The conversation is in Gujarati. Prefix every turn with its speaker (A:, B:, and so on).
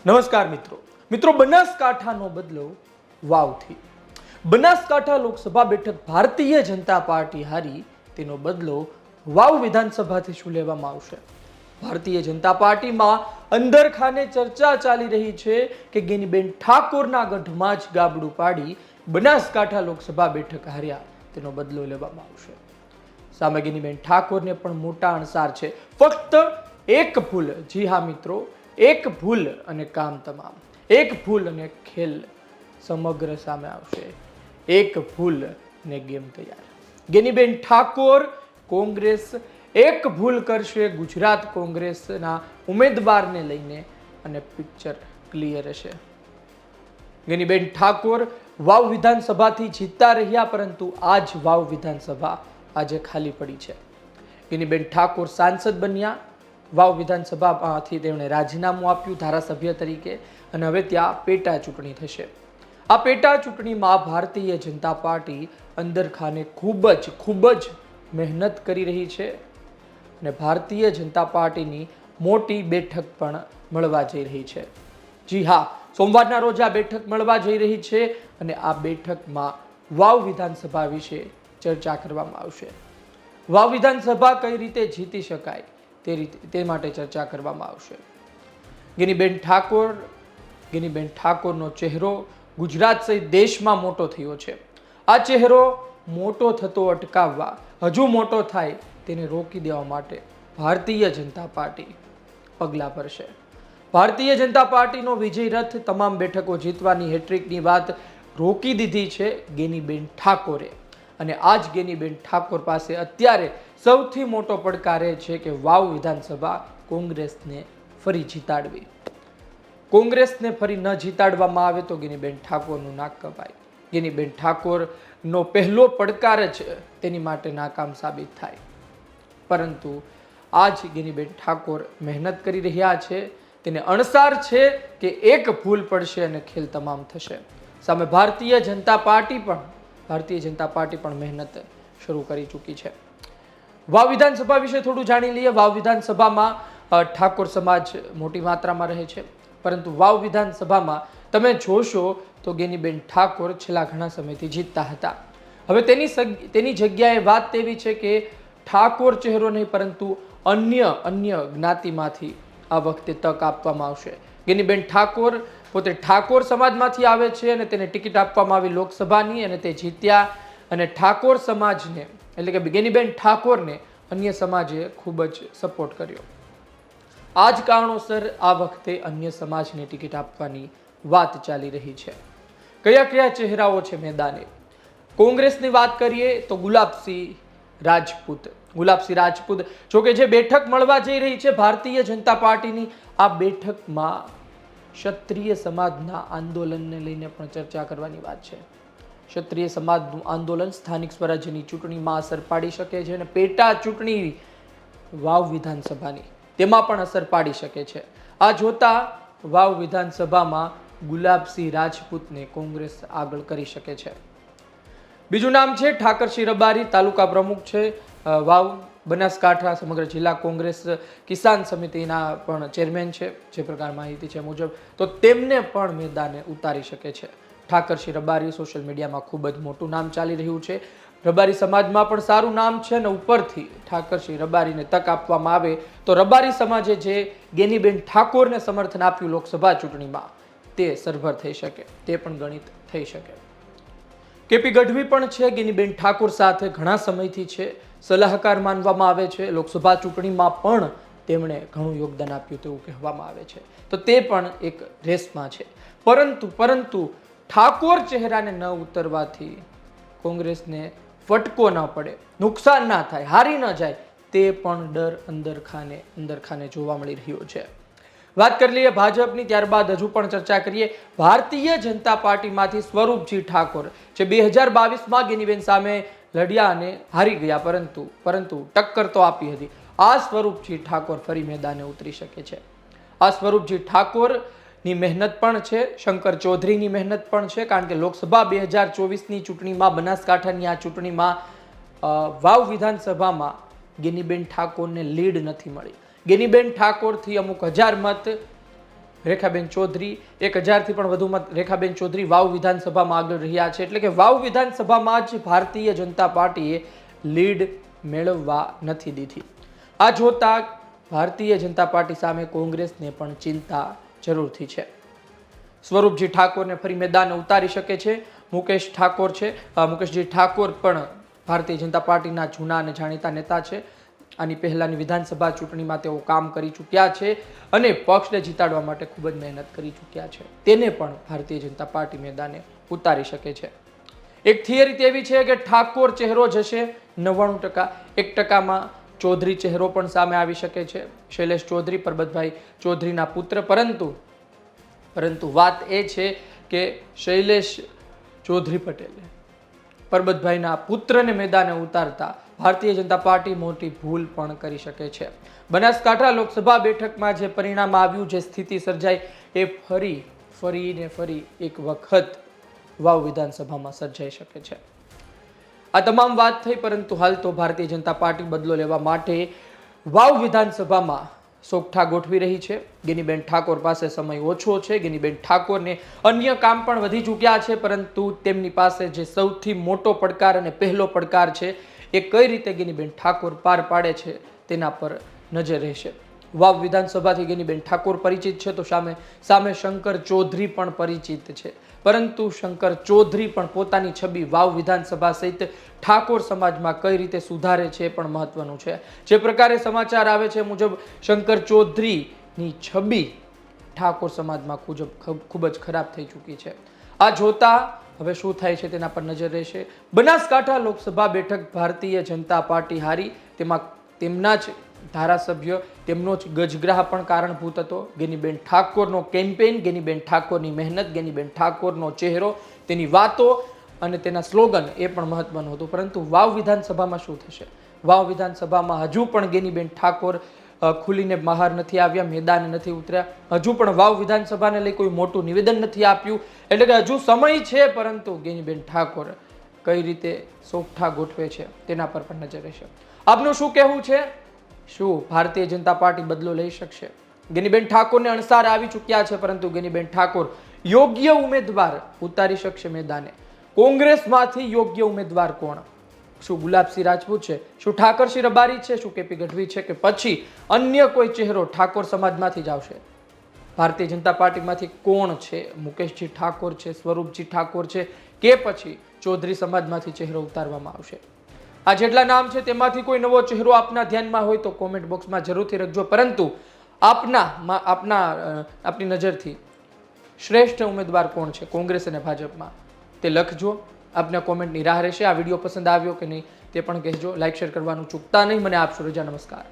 A: નમસ્કાર મિત્રો બનાસકાંઠાનો બદલો વાવથી। બનાસકાંઠા લોકસભા બેઠક ભારતીય જનતા પાર્ટી હારી, તેનો બદલો વાવ વિધાનસભાથી શું લેવામાં આવશે? ભારતીય જનતા પાર્ટીમાં અંદરખાને ચર્ચા ચાલી રહી છે કે ગેનીબેન ઠાકોરના ગઢમાં જ ગાબડું પાડી બનાસકાંઠા લોકસભા બેઠક હાર્યા, તેનો બદલો લેવામાં આવશે। સામે ગેનીબેન ઠાકોરને પણ મોટા અણસાર છે। ફક્ત એક ભૂલ, જી હા મિત્રો, એક ભૂલ અને કામ તમામ, એક ભૂલ અને ખેલ સમગ્ર સામે આવશે। એક ભૂલ ને ગેમ તૈયાર। ગેનીબેન ઠાકોર કોંગ્રેસ એક ભૂલ કરશે ગુજરાત કોંગ્રેસના ઉમેદવારને લઈને અને પિક્ચર ક્લિયર હશે। ગેનીબેન ઠાકોર વાવ વિધાનસભાથી જીતતા રહ્યા, પરંતુ આજ વાવ વિધાનસભા આજે ખાલી પડી છે। ગેનીબેન ઠાકોર સાંસદ બન્યા, વાવ વિધાનસભામાંથી તેમણે રાજીનામું આપ્યું ધારાસભ્ય તરીકે, અને હવે ત્યાં પેટા ચૂંટણી થશે। આ પેટા ચૂંટણીમાં ભારતીય જનતા પાર્ટી અંદરખાને ખૂબ જ મહેનત કરી રહી છે અને ભારતીય જનતા પાર્ટીની મોટી બેઠક પણ મળવા જઈ રહી છે। જી હા, સોમવારના રોજ આ બેઠક મળવા જઈ રહી છે અને આ બેઠકમાં વાવ વિધાનસભા વિશે ચર્ચા કરવામાં આવશે। વાવ વિધાનસભા કઈ રીતે જીતી શકાય તે માટે ચર્ચા કરવામાં આવશે। ગેનીબેન ઠાકોરનો ચહેરો ગુજરાત સહિત દેશમાં મોટો થયો છે। આ ચહેરો મોટો થતો અટકાવવા, હજુ મોટો થાય તેને રોકી દેવા માટે ભારતીય જનતા પાર્ટી પગલાં ભરશે। ભારતીય જનતા પાર્ટીનો વિજય રથ તમામ બેઠકો જીતવાની હેટ્રિકની વાત રોકી દીધી છે ગેનીબેન ઠાકોરે, અને આજ ગેનીબેન ઠાકોર પાસે અત્યારે સૌથી મોટો પડકાર એ છે કે વાવ વિધાનસભા કોંગ્રેસને ફરી જીતાડવી। કોંગ્રેસને ફરી ન જીતાડવામાં આવે તો ગેનીબેન ઠાકોરનું નાક કપાય। ગેનીબેન ઠાકોરનો પહેલો પડકાર જ તેની માટે નાકામ સાબિત થાય, પરંતુ આજ ગેનીબેન ઠાકોર મહેનત કરી રહ્યા છે। તેને અણસાર છે કે એક ભૂલ પડશે અને ખેલ તમામ થશે। સામે ભારતીય જનતા પાર્ટી પણ મહેનત શરૂ કરી ચૂકી છે। વાવ વિધાનસભા વિશે થોડું જાણી લઈએ। વાવ વિધાનસભામાં ઠાકોર સમાજ મોટી માત્રામાં રહે છે, પરંતુ વાવ વિધાનસભામાં તમે જોશો તો ગેનીબેન ઠાકોર છેલ્લા ઘણા સમયથી જીતતા હતા। હવે તેની જગ્યાએ વાત તેવી છે કે ઠાકોર ચહેરો નહીં, પરંતુ અન્ય જ્ઞાતિમાંથી આ વખતે તક આપવામાં આવશે। ગેનીબેન ઠાકોર પોતે ઠાકોર સમાજમાંથી આવે છે અને તેને ટિકિટ આપવામાં આવી લોકસભાની, અને તે જીત્યા, અને ઠાકોર સમાજને એટલે કે ગેનીબેન ઠાકોરને અન્ય સમાજે ખૂબ જ સપોર્ટ કર્યો। આ જ કારણોસર આ વખતે અન્ય સમાજને ટિકિટ આપવાની વાત ચાલી રહી છે। કયા ચહેરાઓ છે મેદાને? કોંગ્રેસની વાત કરીએ તો ગુલાબસિંહ રાજપૂત, જોકે જે બેઠક મળવા જઈ રહી છે ભારતીય જનતા પાર્ટીની, આ બેઠકમાં ક્ષત્રિય સમાજના આંદોલનને લઈને પણ ચર્ચા કરવાની વાત છે। ક્ષત્રિય સમાજનું આંદોલન સ્થાનિક સ્વરાજ્યની ચૂંટણીમાં અસર પાડી શકે છે, અને પેટા ચૂંટણી વાવ વિધાનસભાની તેમાં પણ અસર પાડી શકે છે। આ જોતા વાવ વિધાનસભામાં ગુલાબસિંહ રાજપૂતને કોંગ્રેસ આગળ કરી શકે છે। બીજું નામ છે ઠાકરસિંહ રબારી, તાલુકા પ્રમુખ છે વાવ બનાસકાંઠા, સમગ્ર જિલ્લા કોંગ્રેસ કિસાન સમિતિના પણ ચેરમેન છે, જે પ્રકાર માહિતી છે મુજબ, તો તેમને પણ મેદાને ઉતારી શકે છે। ઠાકરસિંહ રબારી સોશિયલ મીડિયામાં ખૂબ જ મોટું નામ ચાલી રહ્યું છે। રબારી સમાજમાં પણ સારું નામ છે, અને ઉપરથી ઠાકરસિંહ રબારીને તક આપવામાં આવે તો રબારી સમાજે જે ગેનીબેન ઠાકોરને સમર્થન આપ્યું લોકસભા ચૂંટણીમાં, તે સરભર થઈ શકે, તે પણ ગણિત થઈ શકે। કેપી ગઢવી પણ છે ગેનીબેન ઠાકોર સાથે ઘણા સમયથી છે, સલાહકાર માનવામાં આવે છે। લોકસભા ચૂંટણીમાં પણ તેમણે ઘણું યોગદાન આપ્યું તેવું કહેવામાં આવે છે, તો તે પણ એક રેસમાં છે। પરંતુ ઠાકોર ચહેરાને ન ઉતરવાથી કોંગ્રેસને ફટકો ન પડે, નુકસાન ના થાય, હારી ન જાય, તે પણ ડર અંદરખાને જોવા મળી રહ્યો છે। વાત કરી લઈએ ભાજપની, ત્યારબાદ હજુ પણ ચર્ચા કરીએ। ભારતીય જનતા પાર્ટીમાંથી સ્વરૂપજી ઠાકોર, જે 2022માં ગેનીબેન સામે લડ્યા અને હારી ગયા, પરંતુ ટક્કર તો આપી હતી। આ સ્વરૂપજી ઠાકોર ફરી મેદાને ઉતરી શકે છે। આ સ્વરૂપજી ઠાકોરની મહેનત પણ છે, શંકર ચૌધરીની મહેનત પણ છે, કારણ કે લોકસભા 2024ની ચૂંટણીમાં, બનાસકાંઠાની આ ચૂંટણીમાં વાવ વિધાનસભામાં ગેનીબેન ઠાકોરને લીડ નથી મળી। ગેનીબેન ઠાકોરથી અમુક હજાર મત રેખાબેન ચૌધરી, 1000થી પણ વધુ મત રેખાબેન ચૌધરી વાવ વિધાનસભામાં આગળ રહ્યા છે. એટલે કે વાવ વિધાનસભામાં જ ભારતીય જનતા પાર્ટીએ લીડ મેળવવા નથી દીધી. આ જોતા ભારતીય જનતા પાર્ટી સામે કોંગ્રેસને પણ ચિંતા જરૂરથી છે. સ્વરૂપજી ઠાકોરને ફરી મેદાને ઉતારી શકે છે. મુકેશજી ઠાકોર પણ ભારતીય જનતા પાર્ટીના જૂના અને જાણીતા નેતા છે. આની પહેલાની વિધાનસભા ચૂંટણીમાં તેઓ કામ કરી ચૂક્યા છે અને પક્ષને જીતાડવા માટે ખૂબ જ મહેનત કરી ચૂક્યા છે. તેને પણ ભારતીય જનતા પાર્ટી મેદાને ઉતારી શકે છે. એક થિયરી તેવી છે કે ઠાકોર ચહેરો જશે 99%, 1%માં ચૌધરી ચહેરો પણ સામે આવી શકે છે. શૈલેષ ચૌધરી, પરબતભાઈ ચૌધરીના પુત્ર. પરંતુ વાત એ છે કે શૈલેષ ચૌધરી પટેલે પરબતભાઈના પુત્રને મેદાને ઉતારતા ભારતીય જનતા પાર્ટી મોટી ભૂલ પણ કરી શકે છે. બનાસકાંઠા લોકસભા બેઠકમાં જે પરિણામ આવ્યું, જે સ્થિતિ સર્જાઈ, એ ફરી એક વખત વાવ વિધાનસભામાં સર્જાઈ શકે છે. આ તમામ વાત થઈ, પરંતુ હાલ તો ભારતીય જનતા પાર્ટી બદલો લેવા માટે વાવ વિધાનસભામાં સોગઠા ગોઠવી રહી છે. ગેનીબેન ઠાકોર પાસે સમય ઓછો છે. ગેનીબેન ઠાકોરને અન્ય કામ પણ વધી ચૂક્યા છે, પરંતુ તેમની પાસે જે સૌથી મોટો પડકાર અને પહેલો પડકાર છે એ કઈ રીતે ગેનીબેન ઠાકોર પાર પાડે છે તેના પર નજર રહેશે. વાવ વિધાનસભાથી ગેનીબેન ઠાકોર પરિચિત છે, તો સામે શંકર ચૌધરી પણ પરિચિત છે. પરંતુ શંકર ચૌધરી પણ પોતાની છબી વાવ વિધાનસભા સહિત ઠાકોર સમાજમાં કઈ રીતે સુધારે છે એ પણ મહત્વનું છે. જે પ્રકારે સમાચાર આવે છે મુજબ શંકર ચૌધરીની છબી ઠાકોર સમાજમાં ખૂબ જ ખરાબ થઈ ચૂકી છે. આ જોતા હવે શું થાય છે તેના પર નજર રહેશે. બનાસકાંઠા લોકસભા બેઠક ભારતીય જનતા પાર્ટી હારી, તેમાં તેમના જ ધારાસભ્ય, તેમનો જ ગજગ્રાહ પણ કારણભૂત હતો. ગેનીબેન ઠાકોરનો કેમ્પેઇન, ગેનીબેન ઠાકોરની મહેનત, ગેનીબેન ઠાકોરનો ચહેરો, તેની વાતો અને તેના સ્લોગન એ પણ મહત્વનું હતું. પરંતુ વાવ વિધાનસભામાં શું થશે? વાવ વિધાનસભામાં હજુ પણ ગેનીબેન ઠાકોર ખુલીને બહાર નથી આવ્યા, મેદાને નથી ઉતર્યા. હજુ પણ વાવ વિધાનસભાને લઈ કોઈ મોટું નિવેદન નથી આપ્યું. એટલે કે હજુ સમય છે, પરંતુ ગેનીબેન ઠાકોર કઈ રીતે સોગઠા ગોઠવે છે તેના પર પણ નજર રહેશે. આપનું શું કહેવું છે? શું ભારતીય જનતા પાર્ટી બદલો લઈ શકશે? ગેનીબેન ઠાકોરને અણસાર આવી ચૂક્યા છે, પરંતુ ગેનીબેન ઠાકોર યોગ્ય ઉમેદવાર ઉતારી શકશે મેદાને. કોંગ્રેસમાંથી યોગ્ય ઉમેદવાર કોણ? શું ગુલાબસિંહ રાજપૂત છે? શું ઠાકરસિંહ રબારી છે? શું કેપી ગઢવી છે? કે પછી અન્ય કોઈ ચહેરો ઠાકોર સમાજમાંથી જ આવશે? ભારતીય જનતા પાર્ટીમાંથી કોણ છે? મુકેશજી ઠાકોર છે, સ્વરૂપજી ઠાકોર છે, કે પછી ચૌધરી સમાજમાંથી ચહેરો ઉતારવામાં આવશે? આ જેટલા નામ છે તેમાંથી કોઈ નવો ચહેરો આપના ધ્યાનમાં હોય તો કોમેન્ટ બોક્સમાં જરૂરથી લખજો. પરંતુ આપની નજરથી શ્રેષ્ઠ ઉમેદવાર કોણ છે કોંગ્રેસ અને ભાજપમાં તે લખજો. આપના કોમેન્ટની રાહ રહેશે. આ વિડીયો પસંદ આવ્યો કે નહીં તે પણ કહેજો. લાઈક શેર કરવાનું ચૂકતા નહીં. મને આપશો રજા. નમસ્કાર.